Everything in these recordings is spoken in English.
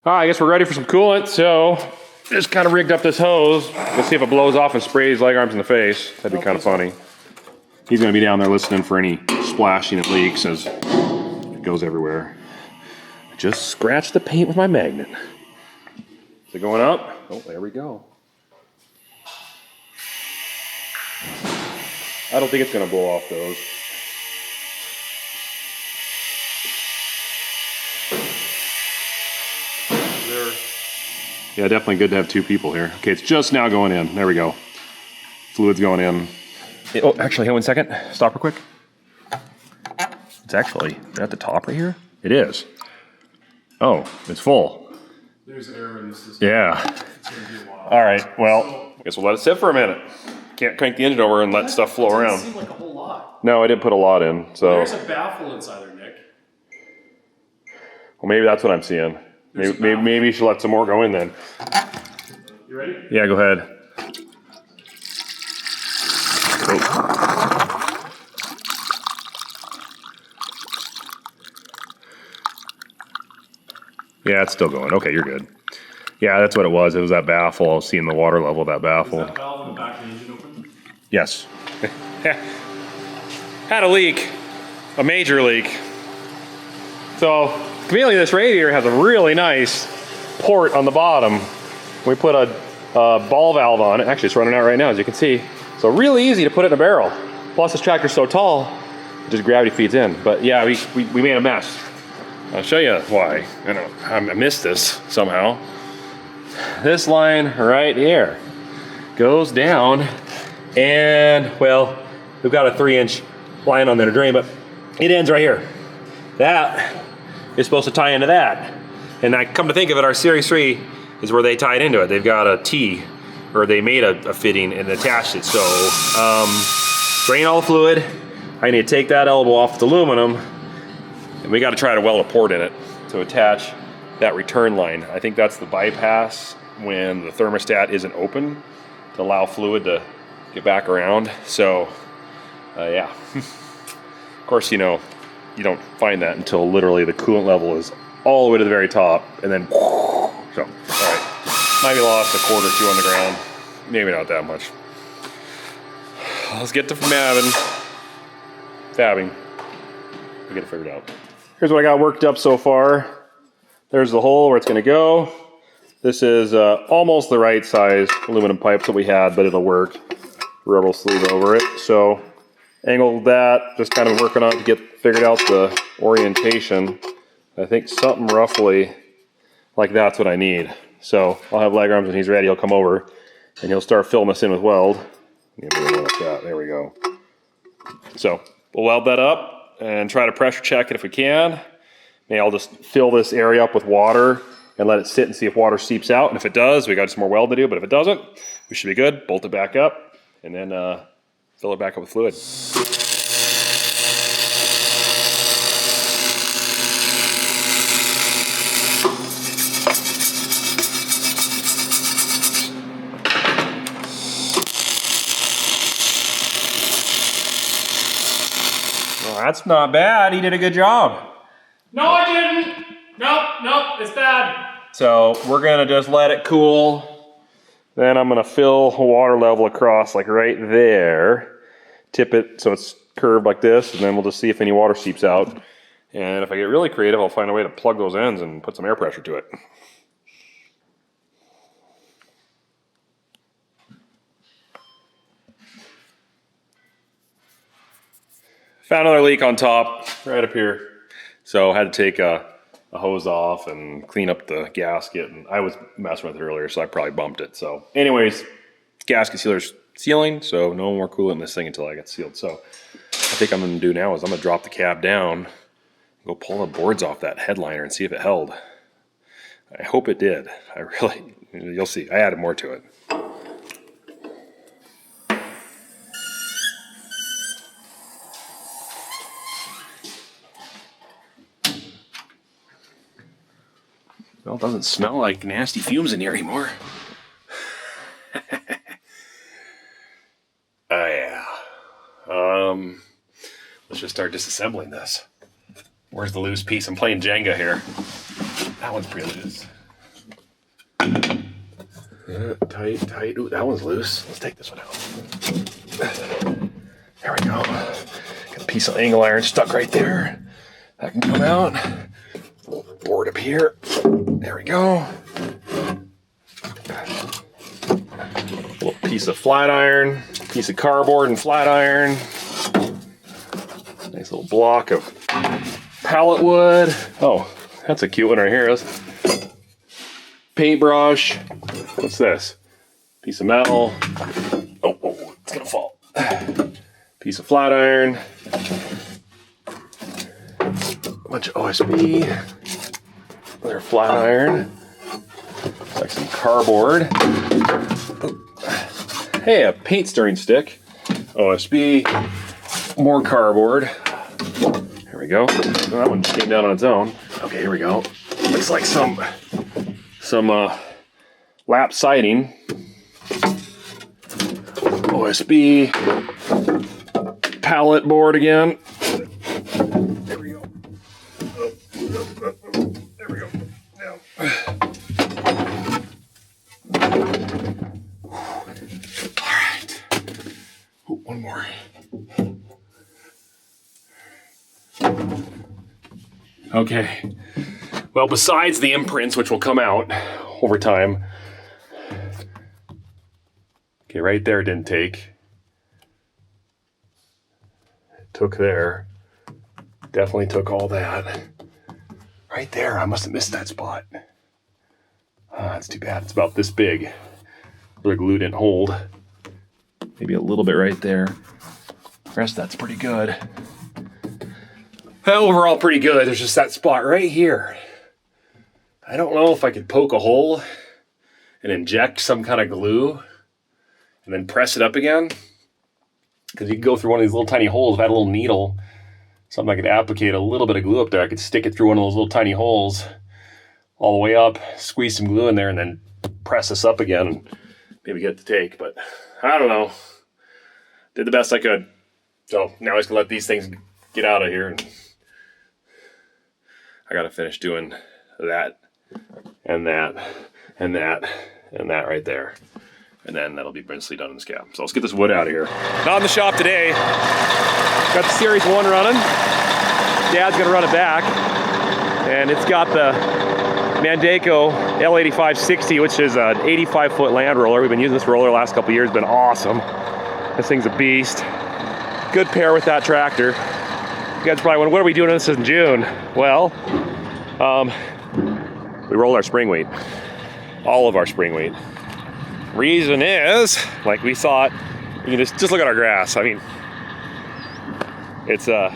I guess we're ready for some coolant, so just kind of rigged up this hose. Let's see if it blows off and sprays leg arms in the face. That'd be kind of funny. He's gonna be down there listening for any splashing and leaks as it goes everywhere. I just scratched the paint with my magnet. Is it going up? Oh, there we go. I don't think it's gonna blow off those. Yeah, definitely good to have two people here. Okay, it's just now going in. There we go. Fluid's going in. Oh, actually, hang on 1 second. Stop real quick. It's actually at the top right here. It is. Oh, it's full. There's air in the system. Yeah. It's gonna be a while. All right, well, I guess we'll let it sit for a minute. Can't crank the engine over and let stuff flow It around. doesn't seem like a whole lot. No, I did put a lot in, so. There's a baffle inside there, Nick. Well, maybe that's what I'm seeing. Maybe you should let some more go in then. You ready? Yeah, go ahead. Oh. Yeah, it's still going. Okay, you're good. Yeah, that's what it was. It was that baffle. I was seeing the water level of that baffle. Is that valve in the back of the engine open? Yes. Had a leak. A major leak. So, conveniently, this radiator has a really nice port on the bottom. We put a ball valve on it. Actually, it's running out right now, as you can see. So really easy to put it in a barrel. Plus, this tractor's so tall, just gravity feeds in. But yeah, we made a mess. I'll show you why. I missed this somehow. This line right here goes down, and well, we've got a 3-inch line on there to drain, but it ends right here. That is supposed to tie into that. And I come to think of it, our Series 3 is where they tie it into it. They've got a T, or they made a fitting and attached it. So, drain all the fluid. I need to take that elbow off with aluminum, and we got to try to weld a port in it to attach that return line. I think that's the bypass when the thermostat isn't open to allow fluid to get back around. So, yeah. Of course, you know, you don't find that until literally the coolant level is all the way to the very top, and then, so, all right. Might be lost a quart or two on the ground. Maybe not that much. Let's get to fabbing. We'll get it figured out. Here's what I got worked up so far. There's the hole where it's gonna go. This is almost the right size aluminum pipes that we had, but it'll work. Rubber sleeve over it. So, angled that, just kind of working on it to get figured out the orientation. I think something roughly like that's what I need. So I'll have leg arms when he's ready. He'll come over and he'll start filling this in with weld. Like that. There we go. So we'll weld that up and try to pressure check it if we can. Maybe I'll just fill this area up with water and let it sit and see if water seeps out. And if it does, we got some more weld to do. But if it doesn't, we should be good. Bolt it back up and then fill it back up with fluid. That's not bad. He did a good job. No, I didn't. Nope, it's bad. So we're gonna just let it cool. Then I'm gonna fill a water level across like right there. Tip it so it's curved like this, and then we'll just see if any water seeps out. And if I get really creative, I'll find a way to plug those ends and put some air pressure to it. Found another leak on top, right up here. So I had to take a hose off and clean up the gasket. And I was messing with it earlier, so I probably bumped it. So anyways, gasket sealer's sealing, so no more coolant in this thing until I get sealed. So I think I'm gonna do now is I'm gonna drop the cab down, go pull the boards off that headliner and see if it held. I hope it did. You'll see. I added more to it. Well, it doesn't smell like nasty fumes in here anymore. Oh yeah. Let's just start disassembling this. Where's the loose piece? I'm playing Jenga here. That one's pretty loose. Tight, tight. Ooh, that one's loose. Let's take this one out. There we go. Got a piece of angle iron stuck right there. That can come out. Board up here. There we go. A little piece of flat iron, piece of cardboard and flat iron. Nice little block of pallet wood. Oh, that's a cute one right here. Paintbrush. What's this? Piece of metal. Oh, it's gonna fall. Piece of flat iron. A bunch of OSB. Another flat iron. Like some cardboard. Oh. Hey, a paint stirring stick. OSB. More cardboard. There we go. Oh, that one came down on its own. Okay, here we go. Looks like some lap siding. OSB. Pallet board again. There we go. There we go. Now. All right. Ooh, one more. Okay. Well, besides the imprints, which will come out over time. Okay, right there didn't take. Took there. Definitely took all that. Right there, I must have missed that spot. That's too bad. It's about this big. The glue didn't hold. Maybe a little bit right there. The rest that's pretty good. Overall, pretty good. There's just that spot right here. I don't know if I could poke a hole and inject some kind of glue and then press it up again. Because you can go through one of these little tiny holes. If I had a little needle, something I could applicate a little bit of glue up there, I could stick it through one of those little tiny holes all the way up, squeeze some glue in there, and then press this up again and maybe get it to take. But I don't know. Did the best I could. So now I just gonna let these things get out of here. And I gotta finish doing that and that and that and that right there. And then that'll be principally done in this cab. So let's get this wood out of here. Not in the shop today. Got the Series 1 running. Dad's gonna run it back. And it's got the Mandaco L8560, which is an 85-foot land roller. We've been using this roller the last couple of years. It's been awesome. This thing's a beast. Good pair with that tractor. You guys probably wonder, what are we doing this in June? Well, we rolled our spring wheat. All of our spring wheat. Reason is, like we thought, you can just look at our grass. I mean, it's I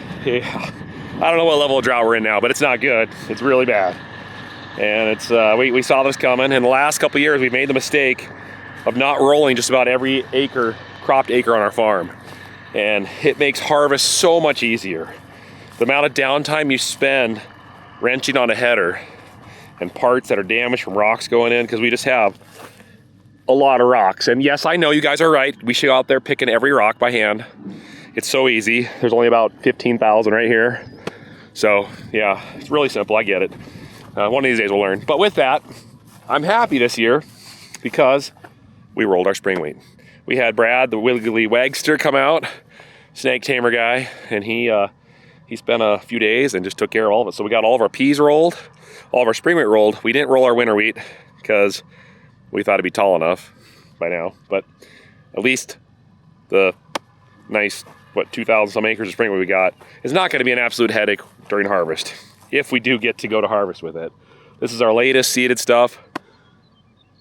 don't know what level of drought we're in now, but it's not good. It's really bad. And it's we saw this coming. In the last couple of years, we made the mistake of not rolling just about every cropped acre on our farm. And it makes harvest so much easier. The amount of downtime you spend wrenching on a header and parts that are damaged from rocks going in, because we just have a lot of rocks. And yes, I know you guys are right. We should go out there picking every rock by hand. It's so easy. There's only about 15,000 right here. So yeah, it's really simple. I get it. One of these days we'll learn. But with that, I'm happy this year because we rolled our spring wheat. We had Brad, the Wiggly Wagster, come out, snake tamer guy, and he spent a few days and just took care of all of it. So we got all of our peas rolled, all of our spring wheat rolled. We didn't roll our winter wheat because we thought it'd be tall enough by now, but at least the nice, 2,000 some acres of spring wheat we got is not going to be an absolute headache during harvest, if we do get to go to harvest with it. This is our latest seeded stuff.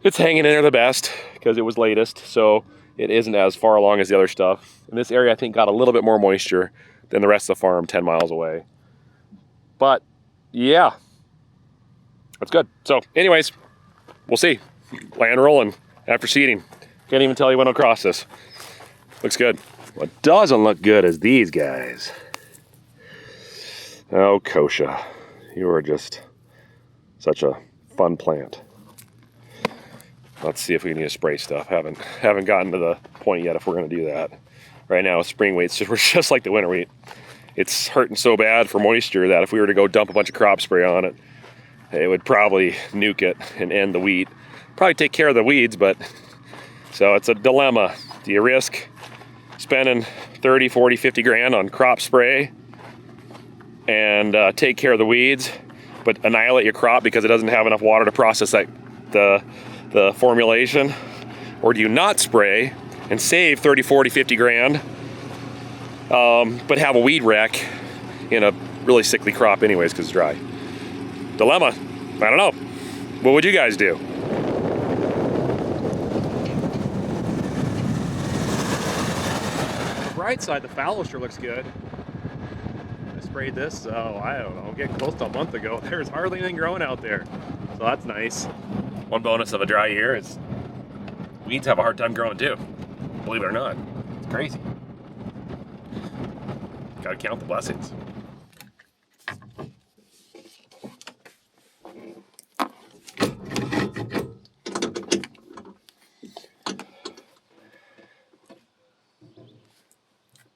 It's hanging in there the best because it was latest, so it isn't as far along as the other stuff. And this area, I think, got a little bit more moisture than the rest of the farm 10 miles away. But yeah, that's good. So anyways, we'll see. Land rolling after seeding. Can't even tell you when I'll cross this. Looks good. What doesn't look good is these guys. Oh, Kochia, you are just such a fun plant. Let's see if we can spray stuff. Haven't gotten to the point yet if we're going to do that. Right now, spring wheat's just like the winter wheat. It's hurting so bad for moisture that if we were to go dump a bunch of crop spray on it, it would probably nuke it and end the wheat. Probably take care of the weeds, but so it's a dilemma. Do you risk spending 30, 40, 50 grand on crop spray and take care of the weeds, but annihilate your crop because it doesn't have enough water to process the formulation? Or do you not spray and save 30, 40, 50 grand, but have a weed wreck in a really sickly crop anyways because it's dry? Dilemma. I don't know. What would you guys do? Right side, the fallow sure looks good. I sprayed this, I don't know, getting close to a month ago. There's hardly anything growing out there, so that's nice. One bonus of a dry year is weeds have a hard time growing too, believe it or not. It's crazy. Gotta count the blessings.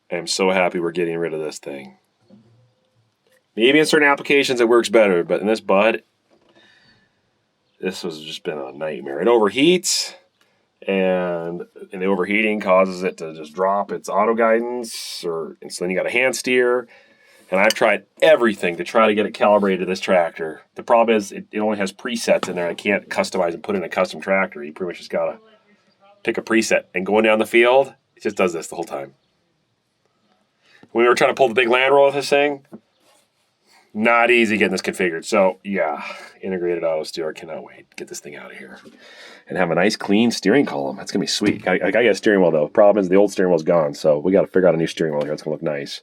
I'm so happy we're getting rid of this thing. Maybe in certain applications it works better, but in this bud, this has just been a nightmare. It overheats, and the overheating causes it to just drop its auto guidance, and so then you got a hand steer. And I've tried everything to try to get it calibrated to this tractor. The problem is it only has presets in there. I can't customize and put in a custom tractor. You pretty much just gotta pick a preset, and going down the field, it just does this the whole time. When we were trying to pull the big land roll with this thing, not easy getting this configured. So yeah, integrated auto steer. Cannot wait to get this thing out of here and have a nice clean steering column. That's gonna be sweet. I got a steering wheel though. Problem is the old steering wheel's gone, so we got to figure out a new steering wheel here. It's gonna look nice.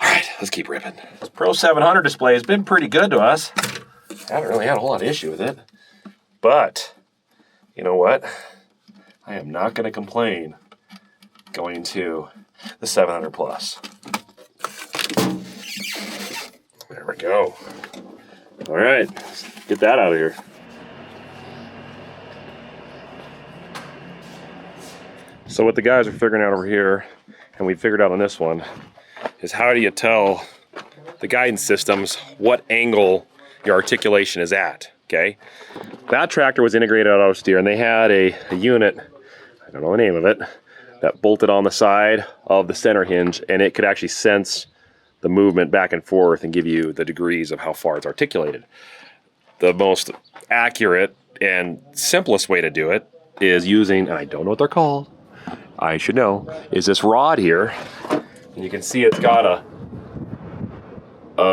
All right, let's keep ripping. This Pro 700 display has been pretty good to us. I haven't really had a whole lot of issue with it, but you know what? I am not gonna complain going to the 700 Plus. There we go. All right, let's get that out of here. So what the guys are figuring out over here, and we figured out on this one, is how do you tell the guidance systems what angle your articulation is at, okay? That tractor was integrated auto steer, and they had a unit, I don't know the name of it, that bolted on the side of the center hinge, and it could actually sense the movement back and forth and give you the degrees of how far it's articulated. The most accurate and simplest way to do it is using, and I don't know what they're called, I should know, is this rod here. And you can see it's got a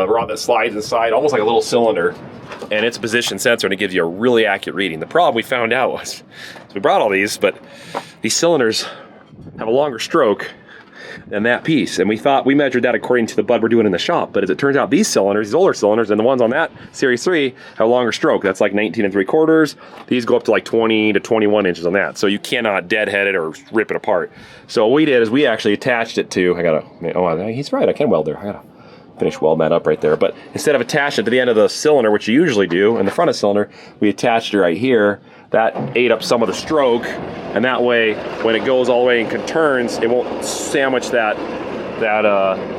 rod that slides inside, almost like a little cylinder, and it's a position sensor, and it gives you a really accurate reading. The problem we found out was, so we brought all these, but these cylinders have a longer stroke than that piece, and we measured that according to the bud we're doing in the shop, but as it turns out, these cylinders, these older cylinders, and the ones on that Series 3 have a longer stroke. That's like 19 3/4. These go up to like 20 to 21 inches on that, so you cannot deadhead it or rip it apart. So what we did is we actually attached it to, he's right, I can weld there. I gotta finish welding that up right there, but instead of attaching it to the end of the cylinder, which you usually do in the front of the cylinder, we attached it right here. That ate up some of the stroke, and that way, when it goes all the way and turns, it won't sandwich that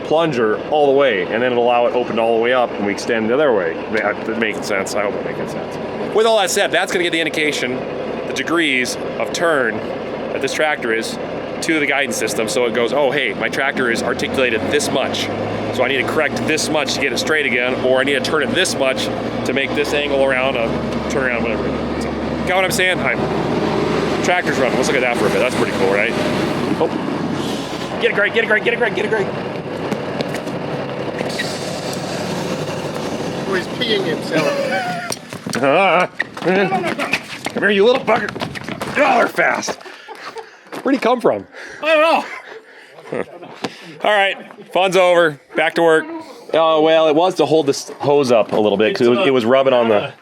plunger all the way, and then it'll allow it open all the way up, and we extend the other way. That making sense? I hope it's making sense. With all that said, that's going to get the indication, the degrees of turn that this tractor is to the guidance system, so it goes, oh hey, my tractor is articulated this much, so I need to correct this much to get it straight again, or I need to turn it this much to make this angle around, turn around, whatever. So, got what I'm saying? Tractor's running. Let's look at that for a bit. That's pretty cool, right? Oh, get it, Greg, get it, Greg, get it, Greg, get it, Greg. Oh, he's peeing himself. Come here, you little bugger. Oh, they're fast. Where'd he come from? I don't know. All right, fun's over. Back to work. Oh, well, it was to hold this hose up a little bit because it was rubbing on the...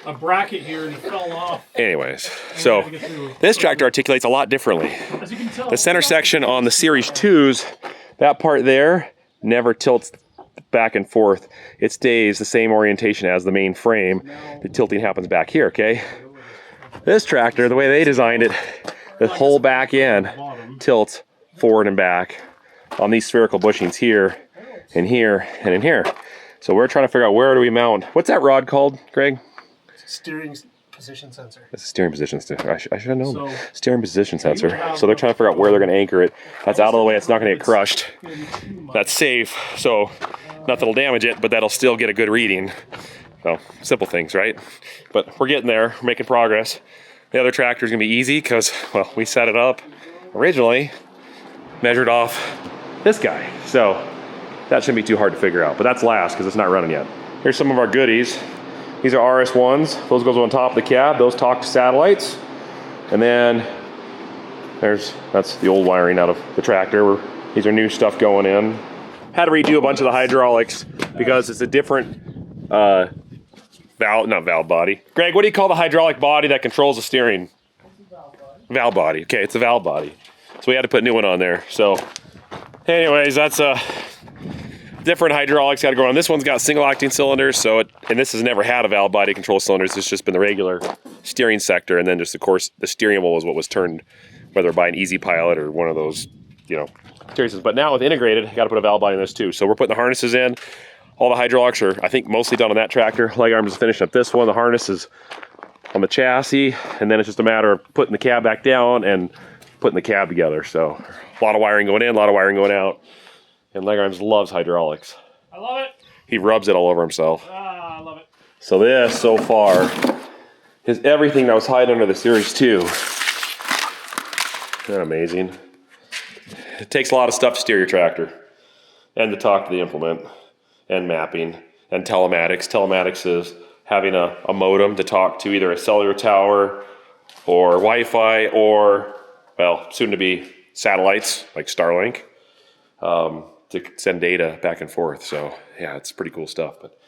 A bracket here and it fell off. Anyways, so this tractor articulates a lot differently. As you can tell, The center section on the Series 2s, that part there never tilts back and forth. It stays the same orientation as the main frame. The tilting happens back here, okay? This tractor, the way they designed it, the whole back end tilts forward and back on these spherical bushings here, and here, and in here. So we're trying to figure out where do we mount. What's that rod called, Greg? Steering position sensor. It's a steering position sensor. I should have known. So- Steering position sensor. So they're trying to figure out where they're going to anchor it. That's out of the way. It's not going to get crushed. That's safe. So nothing will damage it, but that'll still get a good reading. So simple things, right? But we're getting there. We're making progress. The other tractor is going to be easy because, well, we set it up originally, measured off this guy. So that shouldn't be too hard to figure out. But that's last because it's not running yet. Here's some of our goodies. These are RS1s. Those goes on top of the cab. Those talk to satellites. And then that's the old wiring out of the tractor. These are new stuff going in. Had to redo a bunch of the hydraulics because it's a different not valve body. Greg, what do you call the hydraulic body that controls the steering? Valve body. Okay, it's a valve body. So we had to put a new one on there. So anyways, that's different hydraulics got to go on. This one's got single octane cylinders, and this has never had a valve body control cylinders. It's just been the regular steering sector, and then just of course the steering wheel is what was turned, whether by an Easy Pilot or one of those, steering. But now with integrated, got to put a valve body in this too. So we're putting the harnesses in. All the hydraulics are, I think, mostly done on that tractor. Leg arms is finishing up this one. The harness is on the chassis, and then it's just a matter of putting the cab back down and putting the cab together. So a lot of wiring going in, a lot of wiring going out. And Leg Arms loves hydraulics. I love it. He rubs it all over himself. I love it. So this, so far, is everything that was hiding under the Series 2. Isn't that amazing? It takes a lot of stuff to steer your tractor. And to talk to the implement. And mapping. And telematics. Telematics is having a modem to talk to either a cellular tower or Wi-Fi or, well, soon to be satellites like Starlink. To send data back and forth. So yeah, it's pretty cool stuff, but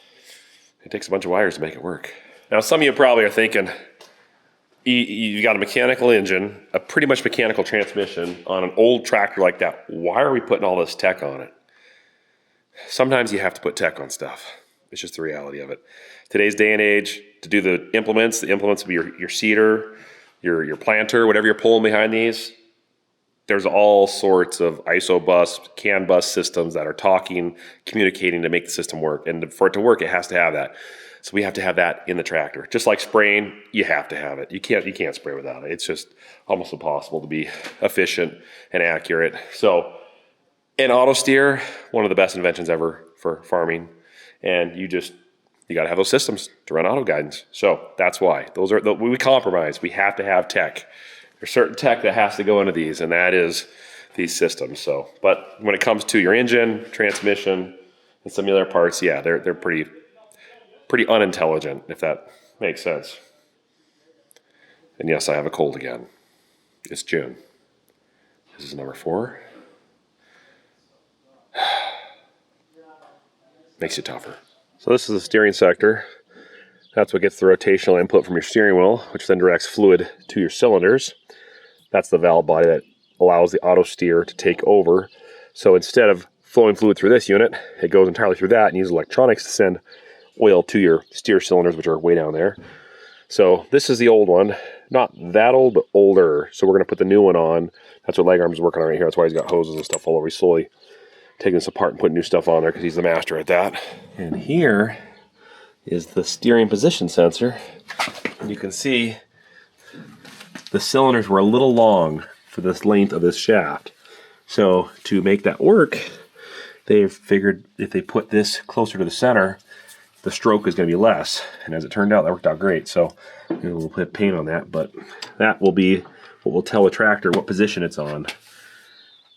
it takes a bunch of wires to make it work. Now, some of you probably are thinking, you got a mechanical engine, a pretty much mechanical transmission on an old tractor like that. Why are we putting all this tech on it? Sometimes you have to put tech on stuff. It's just the reality of it. Today's day and age, to do the implements will be your seeder, your planter, whatever you're pulling behind these. There's all sorts of ISO-bus, CAN bus systems that are talking, communicating to make the system work. And for it to work, it has to have that. So we have to have that in the tractor. Just like spraying, you have to have it. You can't spray without it. It's just almost impossible to be efficient and accurate. So an auto steer, one of the best inventions ever for farming. And you got to have those systems to run auto guidance. So that's why. We compromise. We have to have tech. There's certain tech that has to go into these, and that is these systems. So, but when it comes to your engine, transmission, and some of the other parts, yeah, they're pretty unintelligent, if that makes sense. And yes, I have a cold again. It's June. This is number 4. Makes you tougher. So this is the steering sector. That's what gets the rotational input from your steering wheel, which then directs fluid to your cylinders. That's the valve body that allows the auto steer to take over. So instead of flowing fluid through this unit, it goes entirely through that and uses electronics to send oil to your steer cylinders, which are way down there. So this is the old one. Not that old, but older. So we're going to put the new one on. That's what Leg Arms is working on right here. That's why he's got hoses and stuff all over. He's slowly taking this apart and putting new stuff on there because he's the master at that. And here is the steering position sensor. And you can see the cylinders were a little long for this length of this shaft. So to make that work, they figured if they put this closer to the center, the stroke is going to be less. And as it turned out, that worked out great. So we'll put paint on that, but that will be what will tell the tractor what position it's on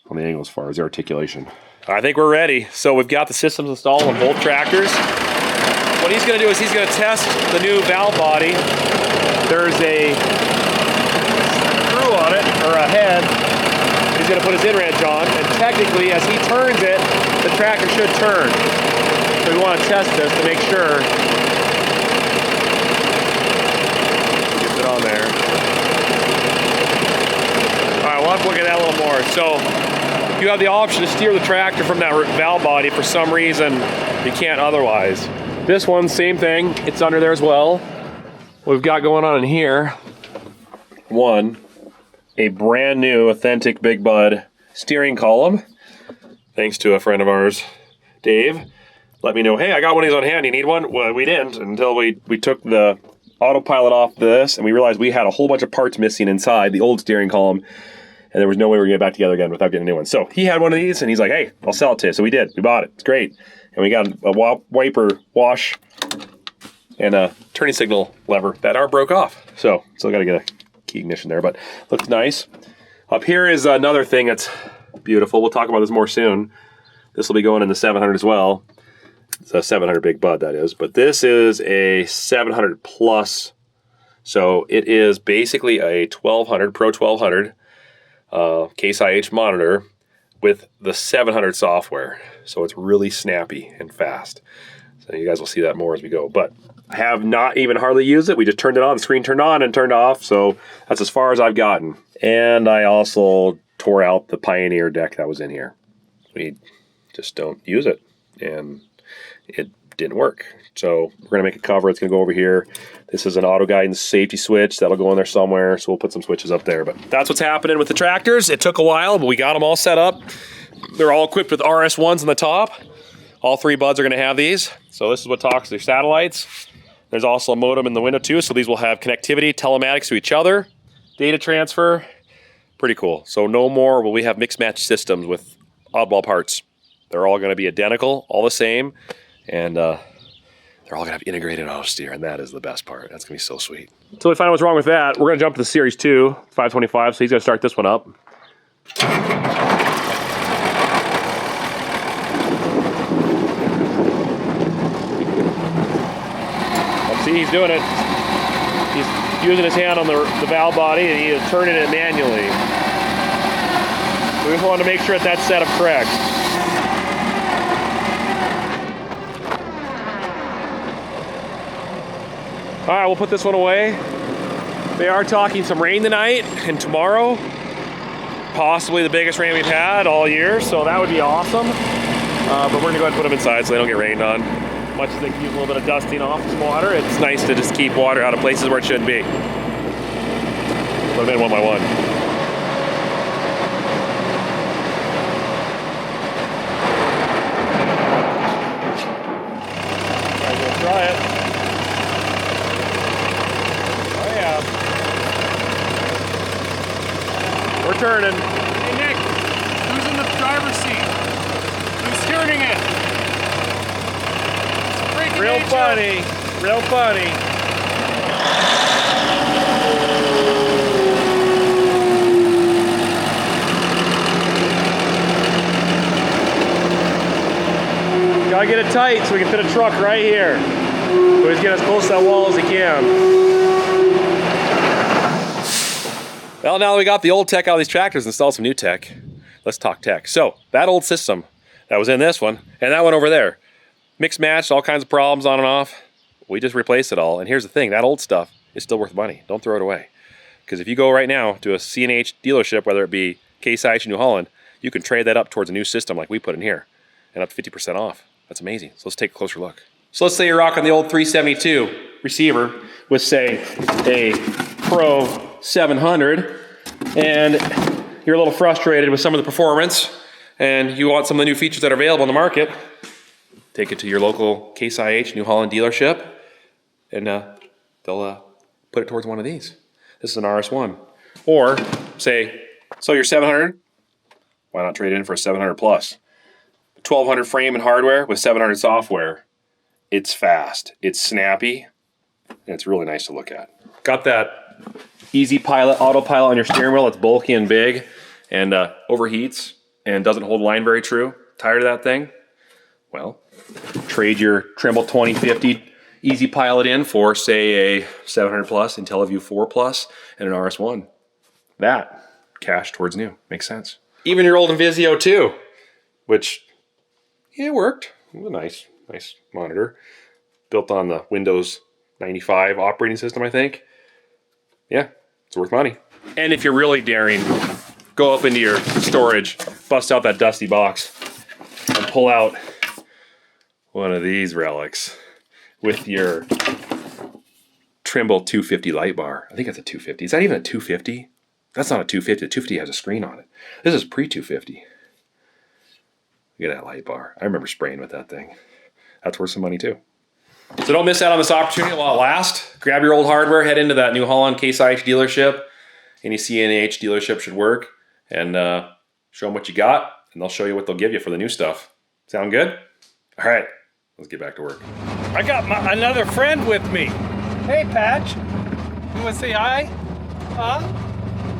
the angle as far as the articulation. I think we're ready. So we've got the systems installed on both tractors. What he's going to do is he's going to test the new valve body. There's a screw on it, or a head. He's going to put his in wrench on, and technically, as he turns it, the tractor should turn. So we want to test this to make sure. Get it on there. All right, we'll have to look at that a little more. So you have the option to steer the tractor from that valve body. For some reason, you can't otherwise. This one, same thing. It's under there as well. What we've got going on in here, one, a brand new, authentic Big Bud steering column, thanks to a friend of ours, Dave. let me know, hey, I got one of these on hand. You need one? Well, we didn't until we took the autopilot off this, and we realized we had a whole bunch of parts missing inside the old steering column, and there was no way we were going to get back together again without getting a new one. So he had one of these, and he's like, hey, I'll sell it to you. So we did. We bought it. It's great. And we got a wiper wash and a turning signal lever that arm broke off. So still got to get a key ignition there, but looks nice. Up here is another thing that's beautiful. We'll talk about this more soon. This will be going in the 700 as well. It's a 700 Big Bud, that is. But this is a 700 Plus. So it is basically a 1200, Pro 1200 Case IH monitor with the 700 software. So it's really snappy and fast. So you guys will see that more as we go. But I have not even hardly used it. We just turned it on. The screen turned on and turned off. So that's as far as I've gotten. And I also tore out the Pioneer deck that was in here. We just don't use it. And it didn't work. So we're going to make a cover. It's going to go over here. This is an auto guidance safety switch. That'll go in there somewhere. So we'll put some switches up there. But that's what's happening with the tractors. It took a while, but we got them all set up. They're all equipped with RS1s on the top. All three buds are going to have these. So this is what talks to their satellites. There's also a modem in the window too. So these will have connectivity, telematics to each other, data transfer. Pretty cool. So no more will we have mixed match systems with oddball parts. They're all going to be identical, all the same. And they're all going to have integrated auto steer, and that is the best part. That's going to be so sweet. So we find out what's wrong with that. We're going to jump to the Series 2, 525, so he's going to start this one up. See, he's doing it. He's using his hand on the valve body, and he is turning it manually. We just wanted to make sure that's set up correct. All right, we'll put this one away. They are talking some rain tonight and tomorrow. Possibly the biggest rain we've had all year, so that would be awesome. But we're gonna go ahead and put them inside so they don't get rained on. Much as they can use a little bit of dusting off some water, it's nice to just keep water out of places where it shouldn't be. Put them in one by one. All right, we'll try it. We're turning. Hey Nick, who's in the driver's seat? Who's turning it? It's Real funny. Real funny. Gotta get it tight so we can fit a truck right here. Always get as close to that wall as he can. Well, now that we got the old tech out of these tractors, install some new tech. Let's talk tech. So, that old system that was in this one, and that one over there, mixed matched, all kinds of problems on and off. We just replaced it all. And here's the thing, that old stuff is still worth money. Don't throw it away. Because if you go right now to a C&H dealership, whether it be Case IH in New Holland, you can trade that up towards a new system like we put in here, and up to 50% off. That's amazing. So let's take a closer look. So let's say you're rocking the old 372 receiver with, say, a Pro 700, and you're a little frustrated with some of the performance, and you want some of the new features that are available in the market. Take it to your local Case IH New Holland dealership, and they'll put it towards one of these. This is an RS1. Or say, so your 700, why not trade it in for a 700 Plus? 1200 frame and hardware with 700 software. It's fast, it's snappy, and it's really nice to look at. Got that easy pilot, autopilot on your steering wheel. It's bulky and big and overheats and doesn't hold line very true. Tired of that thing? Well, trade your Trimble 2050 Easy Pilot in for, say, a 700 Plus, IntelliView 4 Plus, and an RS1. That, cash towards new. Makes sense. Even your old Invisio 2, which, yeah, it worked. It was a nice monitor. Built on the Windows 95 operating system, I think. Yeah, it's worth money. And if you're really daring, go up into your storage, bust out that dusty box, and pull out one of these relics with your Trimble 250 light bar. I think it's a 250. Is that even a 250? That's not a 250. The 250 has a screen on it. This is pre-250. Look at that light bar. I remember spraying with that thing. that's worth some money too. So don't miss out on this opportunity while it lasts. Grab your old hardware, head into that New Holland Case IH dealership. Any CNH dealership should work, and show them what you got, and they'll show you what they'll give you for the new stuff. Sound good? All right, let's get back to work. I got another friend with me. Hey, Patch. You want to say hi? Huh?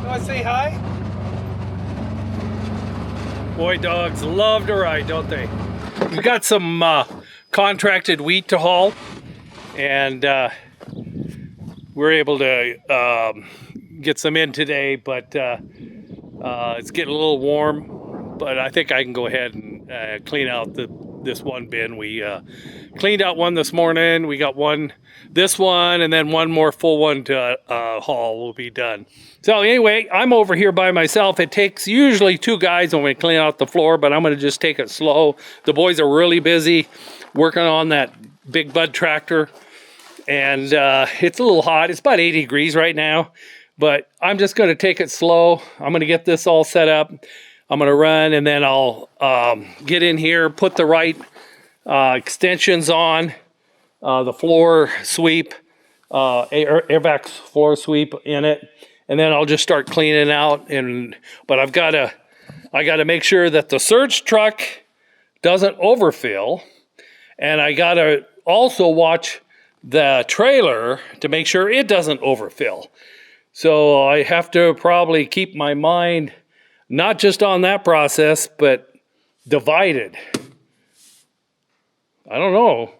You want to say hi? Boy, dogs love to ride, don't they? We got some contracted wheat to haul, and we're able to get some in today, but it's getting a little warm. But I think I can go ahead and clean out this one bin. We cleaned out one this morning. We got this one, and then one more full one to haul will be done. So anyway, I'm over here by myself. It takes usually 2 guys when we clean out the floor, but I'm going to just take it slow. The boys are really busy working on that big bud tractor, and it's a little hot. It's about 80 degrees right now, but I'm just going to take it slow. I'm going to get this all set up. I'm going to run, and then I'll get in here, put the right extensions on, the floor sweep, Airvac floor sweep in it, and then I'll just start cleaning out. But I got to make sure that the surge truck doesn't overfill, and I got to also watch the trailer to make sure it doesn't overfill. So I have to probably keep my mind not just on that process, but divided. I don't know.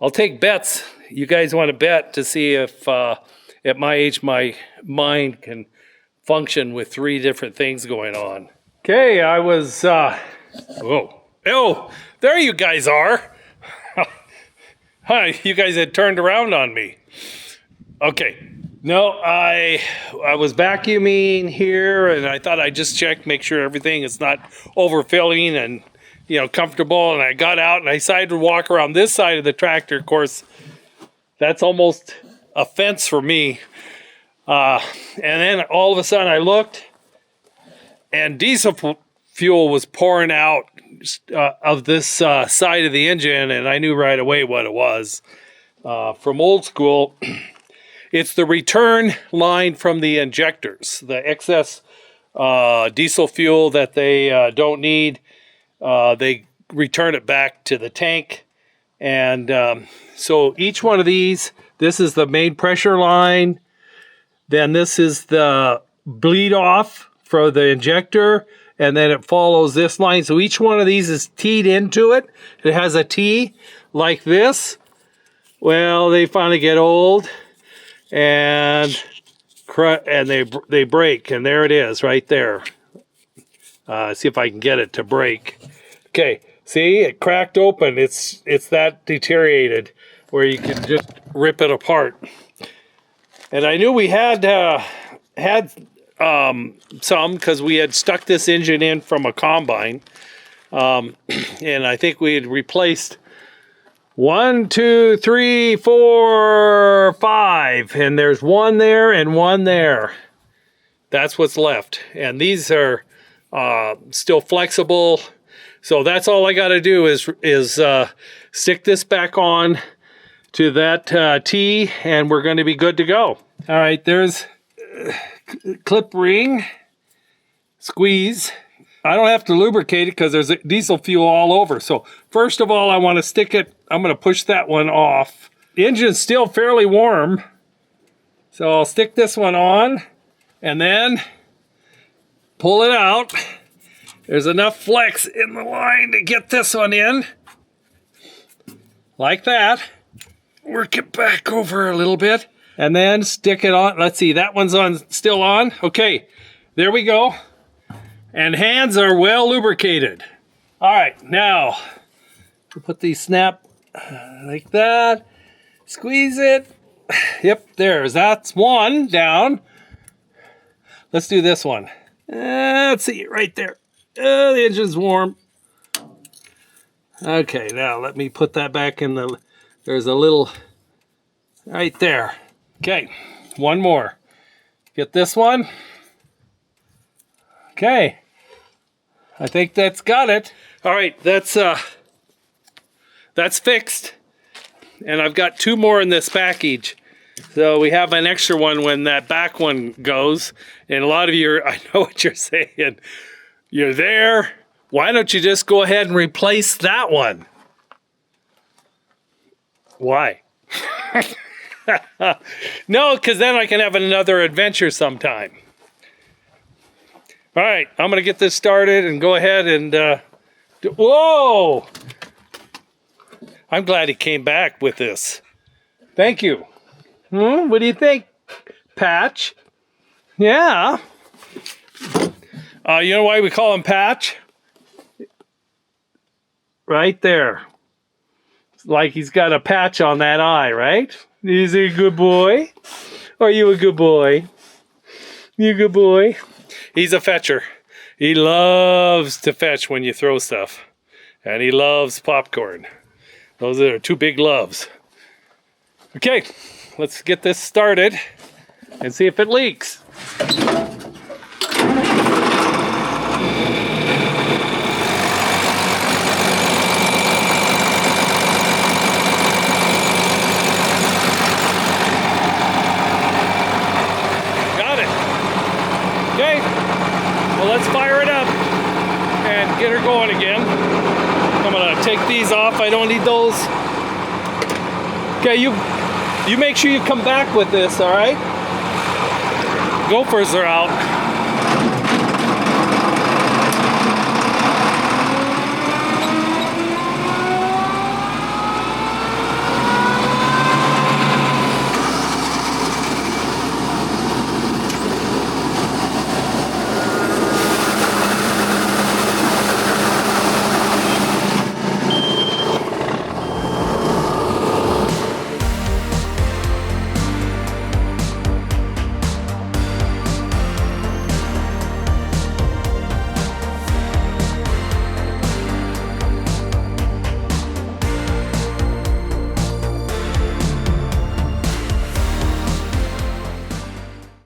I'll take bets. You guys want to bet to see if at my age my mind can function with 3 different things going on. Okay, I was oh, there you guys are. Hi, you guys had turned around on me. Okay. No, I was vacuuming here, and I thought I'd just check, make sure everything is not overfilling and, comfortable. And I got out and I decided to walk around this side of the tractor. Of course, that's almost a fence for me. And then all of a sudden I looked, and diesel fuel was pouring out of this side of the engine, and I knew right away what it was. From old school, it's the return line from the injectors, the excess diesel fuel that they don't need. They return it back to the tank. And so each one of these, this is the main pressure line. Then this is the bleed off for the injector. And then it follows this line. So each one of these is teed into it. It has a T like this. Well, they finally get old. And they break, and there it is right there. See if I can get it to break. Okay, see, it cracked open. It's that deteriorated where you can just rip it apart. And I knew we had some because we had stuck this engine in from a combine, and I think we had replaced 1, 2, 3, 4, 5, and there's one there and one there. That's what's left, and these are still flexible. So that's all I got to do is stick this back on to that T, and we're going to be good to go. All right, there's clip ring, squeeze. I don't have to lubricate it because there's diesel fuel all over. So first of all, I want to stick it. I'm going to push that one off. The engine's still fairly warm. So I'll stick this one on and then pull it out. There's enough flex in the line to get this one in. Like that. Work it back over a little bit and then stick it on. Let's see, that one's still on. Okay, there we go. And hands are well lubricated. All right, now we'll put these snap like that. Squeeze it. Yep, that's one down. Let's do this one. Let's see, right there. The engine's warm. Okay, now let me put that back in there's a little right there. Okay, one more. Get this one. Okay. I think that's got it. All right, that's that's fixed. And I've got 2 more in this package. So we have an extra one when that back one goes. And a lot of you, I know what you're saying. You're there. Why don't you just go ahead and replace that one? Why? No, because then I can have another adventure sometime. All right, I'm going to get this started and go ahead and... whoa! I'm glad he came back with this. Thank you. What do you think, Patch? Yeah. You know why we call him Patch? Right there. It's like he's got a patch on that eye, right? Is he a good boy? Are you a good boy? You a good boy? He's a fetcher. He loves to fetch when you throw stuff. And he loves popcorn. Those are 2 big loves. Okay, let's get this started and see if it leaks. Got it. Okay, well, let's fire it up and get her going again. I'm gonna take these off. I don't need those. Okay, you make sure you come back with this, all right? Gophers are out.